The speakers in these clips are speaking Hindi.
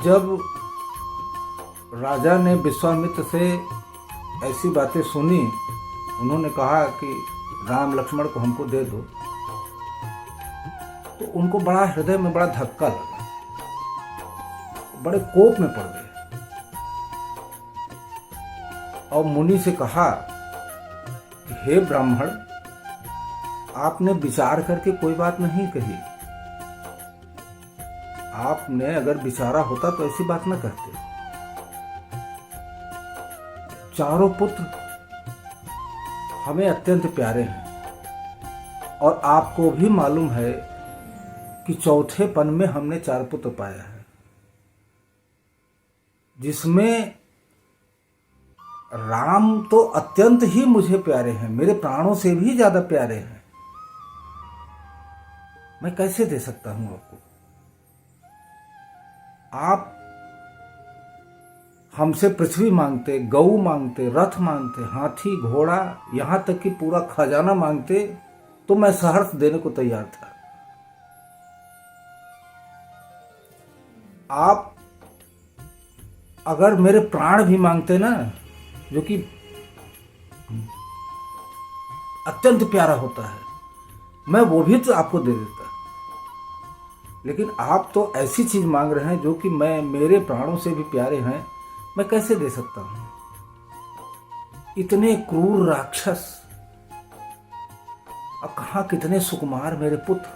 जब राजा ने विश्वामित्र से ऐसी बातें सुनी, उन्होंने कहा कि राम लक्ष्मण को हमको दे दो, तो उनको बड़ा हृदय में बड़ा धक्का लगा, बड़े कोप में पड़ गए और मुनि से कहा कि हे ब्राह्मण, आपने विचार करके कोई बात नहीं कही। आपने अगर विचारा होता तो ऐसी बात न करते। चारों पुत्र हमें अत्यंत प्यारे हैं और आपको भी मालूम है कि चौथेपन में हमने 4 पुत्र पाया है, जिसमें राम तो अत्यंत ही मुझे प्यारे हैं, मेरे प्राणों से भी ज्यादा प्यारे हैं। मैं कैसे दे सकता हूं आपको? आप हमसे पृथ्वी मांगते, गऊ मांगते, रथ मांगते, हाथी, घोड़ा, यहां तक कि पूरा खजाना मांगते तो मैं सहर्ष देने को तैयार था। आप अगर मेरे प्राण भी मांगते ना, जो कि अत्यंत प्यारा होता है, मैं वो भी तो आपको दे देता। लेकिन आप तो ऐसी चीज मांग रहे हैं जो कि मेरे प्राणों से भी प्यारे हैं, मैं कैसे दे सकता हूं? इतने क्रूर राक्षस, अब कहां कितने सुकुमार मेरे पुत्र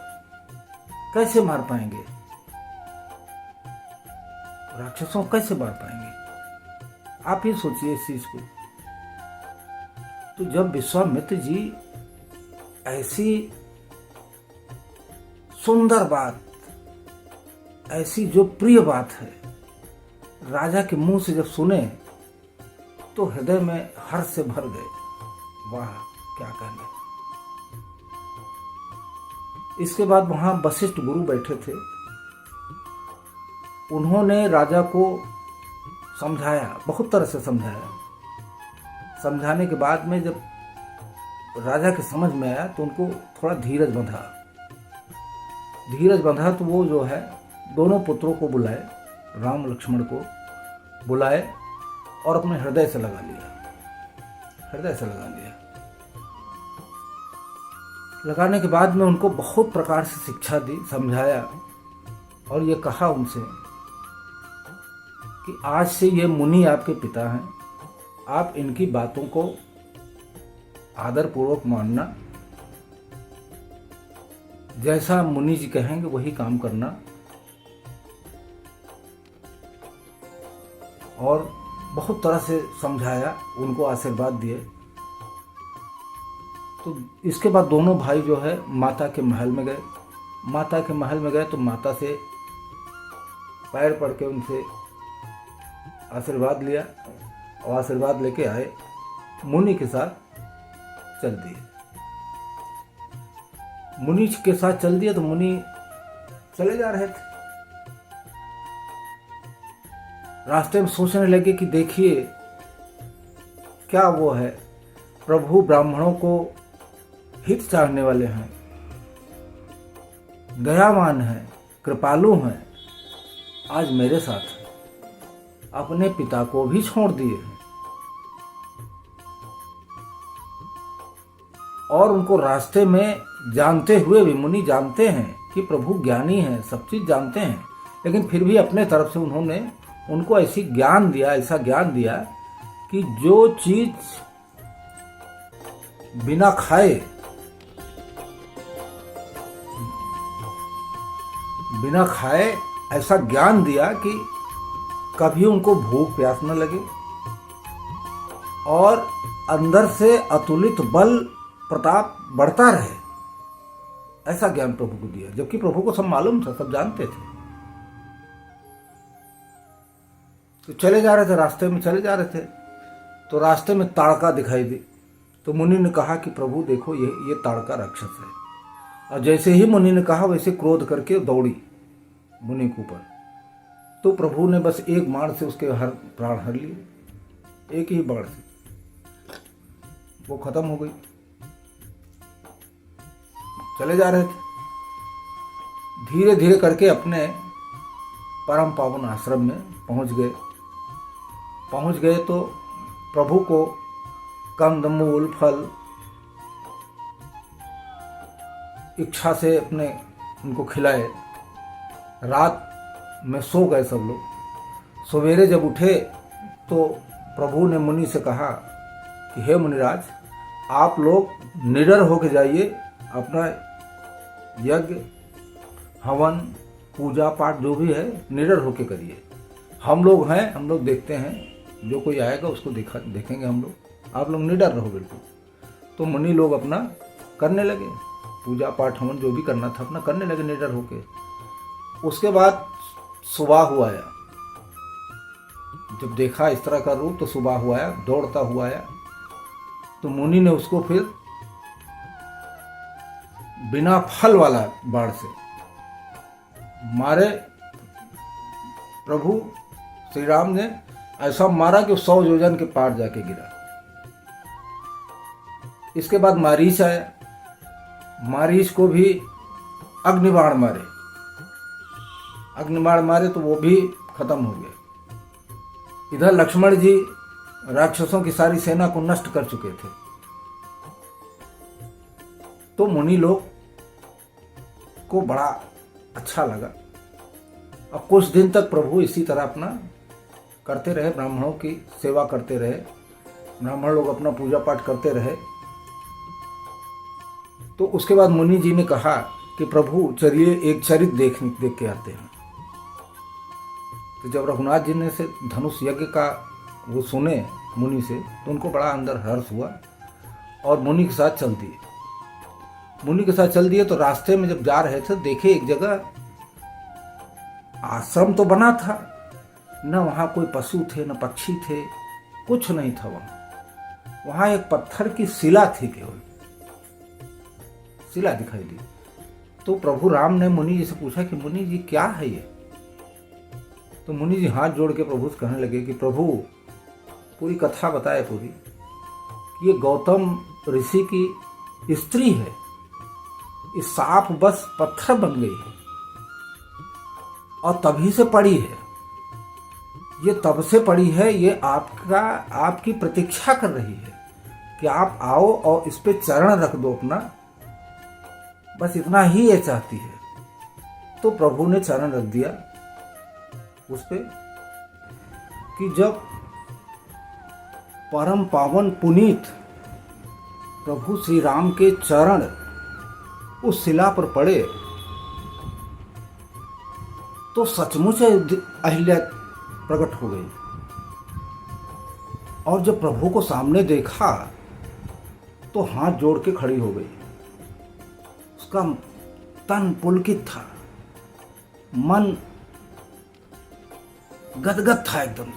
कैसे मार पाएंगे? राक्षसों कैसे मार पाएंगे? आप ही सोचिए इस चीज को। तो जब विश्वामित्र जी ऐसी सुंदर बात, ऐसी जो प्रिय बात है, राजा के मुंह से जब सुने तो हृदय में हर्ष से भर गए। वाह, क्या कहने। इसके बाद वहां वशिष्ठ गुरु बैठे थे। उन्होंने राजा को समझाया, बहुत तरह से समझाया। समझाने के बाद में जब राजा के समझ में आया तो उनको थोड़ा धीरज बंधा। धीरज बंधा तो वो जो है दोनों पुत्रों को बुलाए, राम लक्ष्मण को बुलाए और अपने हृदय से लगा लिया। हृदय से लगा लिया। लगाने के बाद में उनको बहुत प्रकार से शिक्षा दी, समझाया और ये कहा उनसे कि आज से ये मुनि आपके पिता हैं, आप इनकी बातों को आदरपूर्वक मानना, जैसा मुनि जी कहेंगे वही काम करना। और बहुत तरह से समझाया, उनको आशीर्वाद दिए। तो इसके बाद दोनों भाई जो है माता के महल में गए। माता के महल में गए तो माता से पैर पड़ के उनसे आशीर्वाद लिया और आशीर्वाद लेके आए, मुनि के साथ चल दिए। मुनि के साथ चल दिए तो मुनि चले जा रहे थे। रास्ते में सोचने लगे कि देखिए क्या वो है, प्रभु ब्राह्मणों को हित चाहने वाले हैं, दयावान हैं, कृपालु हैं, आज मेरे साथ हैं, अपने पिता को भी छोड़ दिए हैं। और उनको रास्ते में जानते हुए भी, मुनि जानते हैं कि प्रभु ज्ञानी हैं, सब चीज जानते हैं, लेकिन फिर भी अपने तरफ से उन्होंने उनको ऐसी ज्ञान दिया, ऐसा ज्ञान दिया कि जो चीज बिना खाए, ऐसा ज्ञान दिया कि कभी उनको भूख प्यास न लगे और अंदर से अतुलित बल प्रताप बढ़ता रहे। ऐसा ज्ञान प्रभु को दिया, जबकि प्रभु को सब मालूम था, सब जानते थे। तो चले जा रहे थे, रास्ते में चले जा रहे थे तो रास्ते में ताड़का दिखाई दी। तो मुनि ने कहा कि प्रभु देखो ये ताड़का राक्षस है। और जैसे ही मुनि ने कहा वैसे क्रोध करके दौड़ी मुनि के ऊपर। तो प्रभु ने बस एक बाण से उसके प्राण हर लिए। एक ही बाण से वो खत्म हो गई। चले जा रहे थे, धीरे धीरे करके अपने परम पावन आश्रम में पहुंच गए तो प्रभु को कंदमूल फल इच्छा से अपने उनको खिलाए। रात में सो गए सब लोग। सवेरे जब उठे तो प्रभु ने मुनि से कहा कि हे मुनिराज, आप लोग निडर होके जाइए, अपना यज्ञ हवन पूजा पाठ जो भी है निडर होके करिए। हम लोग हैं, हम लोग देखते हैं, जो कोई आएगा उसको देखेंगे हम लोग, आप लोग निडर रहो बिल्कुल। तो मुनि लोग अपना करने लगे, पूजा पाठ हवन जो भी करना था अपना करने लगे निडर होके। उसके बाद सुबह हुआ आया। जब देखा इस तरह का रूप तो सुबह हुआ आया, दौड़ता हुआ आया। तो मुनि ने उसको फिर बिना फल वाला बाण से मारे। प्रभु श्री राम ने ऐसा मारा कि 100 योजन के पार जाके गिरा। इसके बाद मारीच आया। मारीच को भी अग्निबाण मारे। अग्निबाण मारे तो वो भी खत्म हो गए। इधर लक्ष्मण जी राक्षसों की सारी सेना को नष्ट कर चुके थे। तो मुनि लोग को बड़ा अच्छा लगा और कुछ दिन तक प्रभु इसी तरह अपना करते रहे, ब्राह्मणों की सेवा करते रहे, ब्राह्मण लोग अपना पूजा पाठ करते रहे। तो उसके बाद मुनि जी ने कहा कि प्रभु चलिए एक चरित्र देख के आते हैं। तो जब रघुनाथ जी ने से धनुष यज्ञ का वो सुने मुनि से तो उनको बड़ा अंदर हर्ष हुआ और मुनि के साथ चल दिए। मुनि के साथ चल दिए तो रास्ते में जब जा रहे थे देखे एक जगह आश्रम तो बना था, न वहाँ कोई पशु थे न पक्षी थे, कुछ नहीं था वहाँ। वहाँ एक पत्थर की शिला थी, केवल शिला दिखाई दी। तो प्रभु राम ने मुनि जी से पूछा कि मुनि जी क्या है ये? तो मुनि जी हाथ जोड़ के प्रभु से कहने लगे कि प्रभु पूरी कथा बताए पूरी, कि ये गौतम ऋषि की स्त्री है, इस सांप बस पत्थर बन गई है और तभी से पड़ी है। ये तब से पड़ी है, ये आपकी प्रतीक्षा कर रही है कि आप आओ और इस पे चरण रख दो अपना, बस इतना ही ये चाहती है। तो प्रभु ने चरण रख दिया उस पे कि जब परम पावन पुनीत प्रभु श्री राम के चरण उस शिला पर पड़े तो सचमुच अहिल्या प्रकट हो गई। और जब प्रभु को सामने देखा तो हाथ जोड़ के खड़ी हो गई। उसका तन पुलकित था, मन गदगद था एकदम।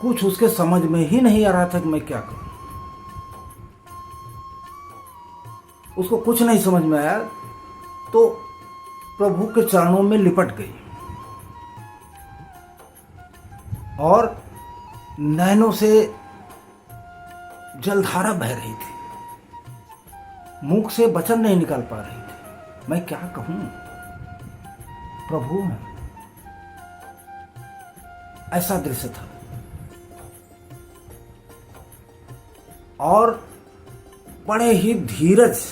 कुछ उसके समझ में ही नहीं आ रहा था कि मैं क्या करूं। उसको कुछ नहीं समझ में आया तो प्रभु के चरणों में लिपट गई और नैनों से जलधारा बह रही थी। मुख से वचन नहीं निकाल पा रही थी, मैं क्या कहूं प्रभु में। ऐसा दृश्य था। और बड़े ही धीरज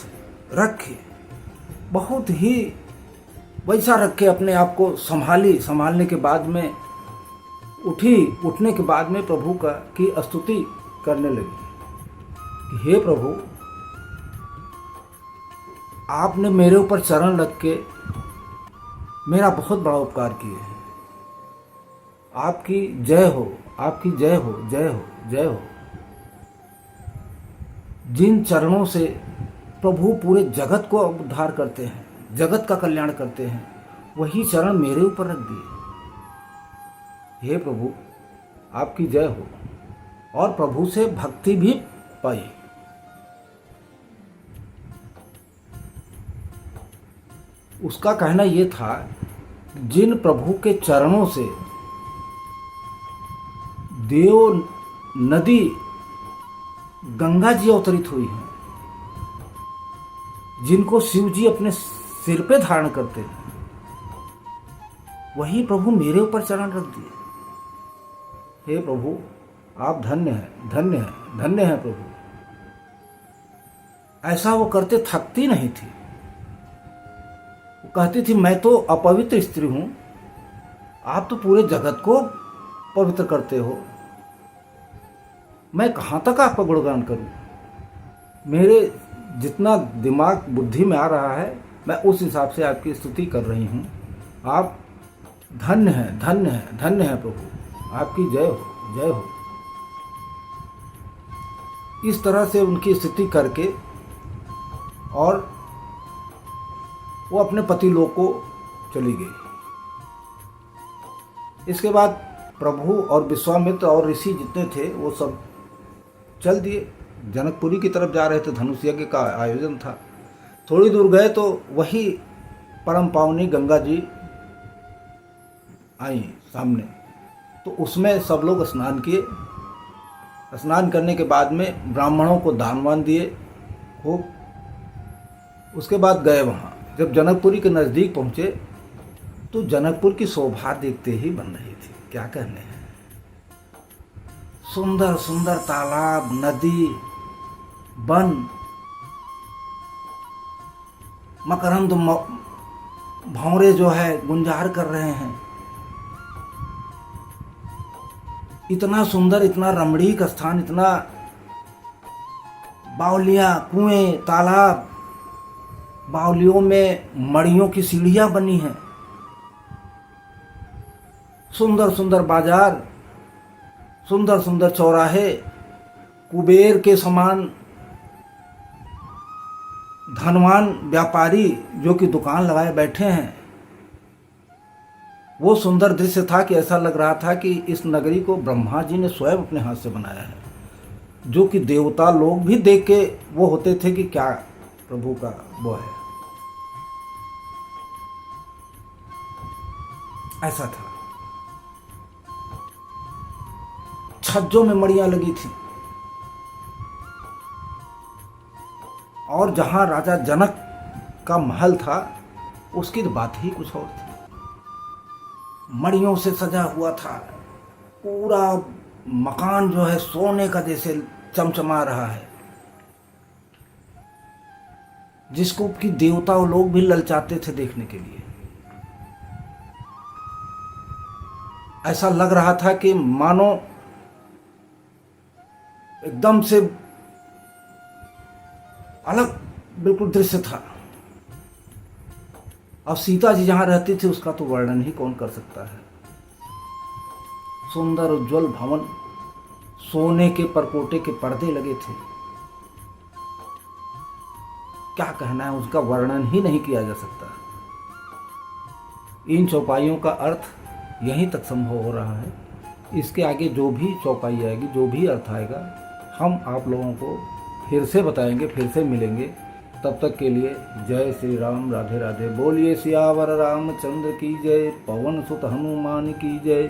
रखे, बहुत ही वैसा रखे अपने आप को संभालने के बाद में उठने के बाद में प्रभु की स्तुति करने लगी कि हे प्रभु, आपने मेरे ऊपर चरण रख के मेरा बहुत बड़ा उपकार किए हैं। आपकी जय हो, आपकी जय हो, जय हो, जय हो। जिन चरणों से प्रभु पूरे जगत को उद्धार करते हैं, जगत का कल्याण करते हैं, वही चरण मेरे ऊपर रख दिए। हे प्रभु, आपकी जय हो। और प्रभु से भक्ति भी पाई। उसका कहना यह था, जिन प्रभु के चरणों से देव नदी गंगा जी अवतरित हुई हैं, जिनको शिव जी अपने सिर पे धारण करते हैं, वही प्रभु मेरे ऊपर चरण रख दिए। हे प्रभु, आप धन्य हैं, धन्य हैं, धन्य हैं प्रभु। ऐसा वो करते थकती नहीं थी। वो कहती थी, मैं तो अपवित्र स्त्री हूं, आप तो पूरे जगत को पवित्र करते हो, मैं कहाँ तक आपका गुणगान करूं। मेरे जितना दिमाग बुद्धि में आ रहा है, मैं उस हिसाब से आपकी स्तुति कर रही हूं। आप धन्य हैं, धन्य हैं, धन्य हैं प्रभु, आपकी जय हो, जय हो। इस तरह से उनकी स्तुति करके और वो अपने पति लोक को चली गई। इसके बाद प्रभु और विश्वामित्र और ऋषि जितने थे वो सब चल दिए, जनकपुरी की तरफ जा रहे थे। धनुष यज्ञ का आयोजन था। थोड़ी दूर गए तो वही परम पावनी गंगा जी आई सामने, तो उसमें सब लोग स्नान किए। स्नान करने के बाद में ब्राह्मणों को दान वान दिए खूब। उसके बाद गए वहाँ। जब जनकपुरी के नज़दीक पहुँचे तो जनकपुर की शोभा देखते ही बन रही थी, क्या कहने हैं। सुंदर सुंदर तालाब, नदी, वन, मकरंद भंवरे जो है गुंजार कर रहे हैं। इतना सुंदर, इतना रमणीक स्थान, इतना बावलियां, कुएं, तालाब, बावलियों में मड़ियों की सीढ़ियां बनी हैं। सुंदर सुंदर बाजार, सुंदर सुंदर चौराहे, कुबेर के समान धनवान व्यापारी जो कि दुकान लगाए बैठे हैं। वो सुंदर दृश्य था कि ऐसा लग रहा था कि इस नगरी को ब्रह्मा जी ने स्वयं अपने हाथ से बनाया है, जो कि देवता लोग भी देख के वो होते थे कि क्या प्रभु का वो है। ऐसा था। छज्जों में मड़ियां लगी थी और जहां राजा जनक का महल था उसकी तो बात ही कुछ और थी। मड़ियों से सजा हुआ था, पूरा मकान जो है सोने का जैसे चमचमा रहा है, जिसको कि देवता लोग भी ललचाते थे देखने के लिए। ऐसा लग रहा था कि मानो एकदम से अलग बिल्कुल दृश्य था। अब सीता जी जहां रहती थी उसका तो वर्णन ही कौन कर सकता है। सुंदर उज्जवल भवन, सोने के परकोटे के पर्दे लगे थे। क्या कहना है, उसका वर्णन ही नहीं किया जा सकता। इन चौपाइयों का अर्थ यहीं तक संभव हो रहा है। इसके आगे जो भी चौपाई आएगी, जो भी अर्थ आएगा, हम आप लोगों को फिर से बताएंगे, फिर से मिलेंगे। तब तक के लिए जय श्री राम, राधे राधे। बोलिए सियावर रामचंद्र की जय, पवन सुत हनुमान की जय।